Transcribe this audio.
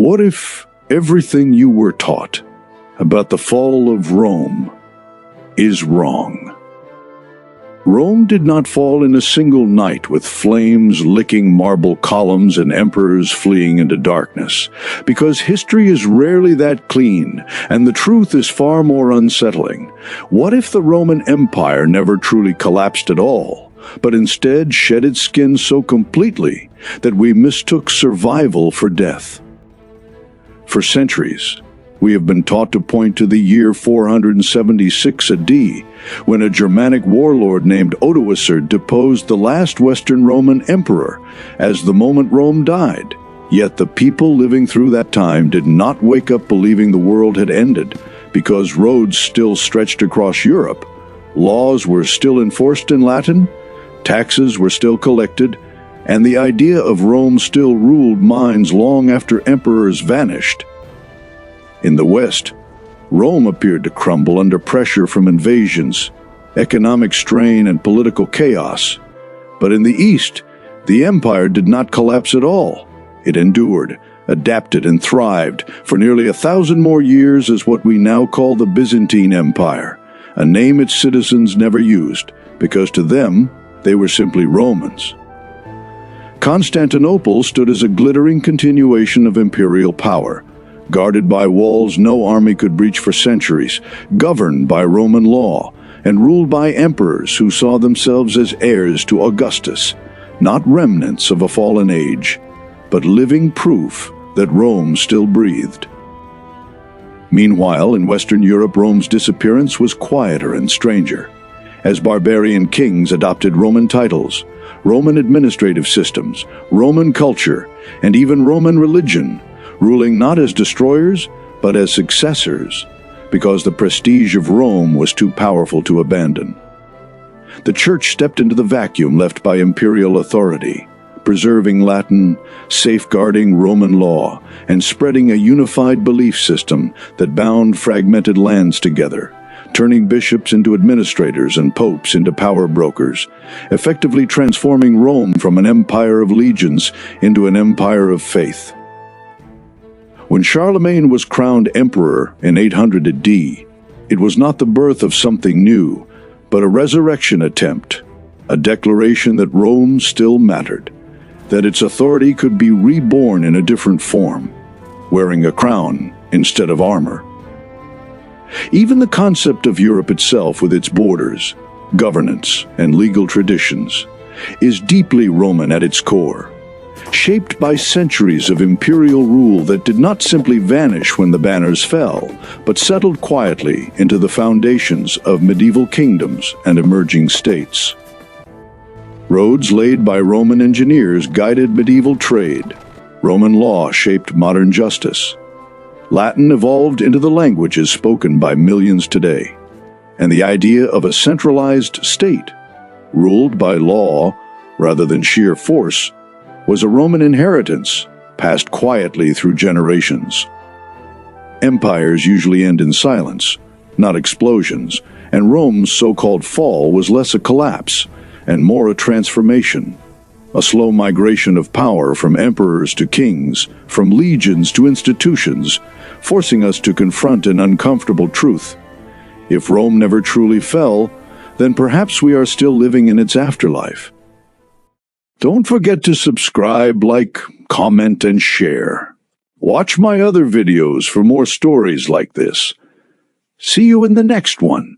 What if everything you were taught about the fall of Rome is wrong? Rome did not fall in a single night with flames licking marble columns and emperors fleeing into darkness, because history is rarely that clean, and the truth is far more unsettling. What if the Roman Empire never truly collapsed at all, but instead shed its skin so completely that we mistook survival for death? For centuries, we have been taught to point to the year 476 AD, when a Germanic warlord named Odoacer deposed the last Western Roman emperor, as the moment Rome died. Yet the people living through that time did not wake up believing the world had ended, because roads still stretched across Europe, laws were still enforced in Latin, taxes were still collected, and the idea of Rome still ruled minds long after emperors vanished. In the West, Rome appeared to crumble under pressure from invasions, economic strain, and political chaos. But in the East, the empire did not collapse at all. It endured, adapted, and thrived for nearly 1,000 more years as what we now call the Byzantine Empire, a name its citizens never used, because to them, they were simply Romans. Constantinople stood as a glittering continuation of imperial power, guarded by walls no army could breach for centuries, governed by Roman law, and ruled by emperors who saw themselves as heirs to Augustus, not remnants of a fallen age, but living proof that Rome still breathed. Meanwhile, in Western Europe, Rome's disappearance was quieter and stranger, as barbarian kings adopted Roman titles, Roman administrative systems, Roman culture, and even Roman religion, ruling not as destroyers, but as successors, because the prestige of Rome was too powerful to abandon. The Church stepped into the vacuum left by imperial authority, preserving Latin, safeguarding Roman law, and spreading a unified belief system that bound fragmented lands together, turning bishops into administrators and popes into power brokers, effectively transforming Rome from an empire of legions into an empire of faith. When Charlemagne was crowned emperor in 800 AD, it was not the birth of something new, but a resurrection attempt, a declaration that Rome still mattered, that its authority could be reborn in a different form, wearing a crown instead of armor. Even the concept of Europe itself, with its borders, governance, and legal traditions, is deeply Roman at its core, shaped by centuries of imperial rule that did not simply vanish when the banners fell, but settled quietly into the foundations of medieval kingdoms and emerging states. Roads laid by Roman engineers guided medieval trade. Roman law shaped modern justice. Latin evolved into the languages spoken by millions today, and the idea of a centralized state, ruled by law rather than sheer force, was a Roman inheritance, passed quietly through generations. Empires usually end in silence, not explosions, and Rome's so-called fall was less a collapse and more a transformation, a slow migration of power from emperors to kings, from legions to institutions, forcing us to confront an uncomfortable truth. If Rome never truly fell, then perhaps we are still living in its afterlife. Don't forget to subscribe, like, comment, and share. Watch my other videos for more stories like this. See you in the next one.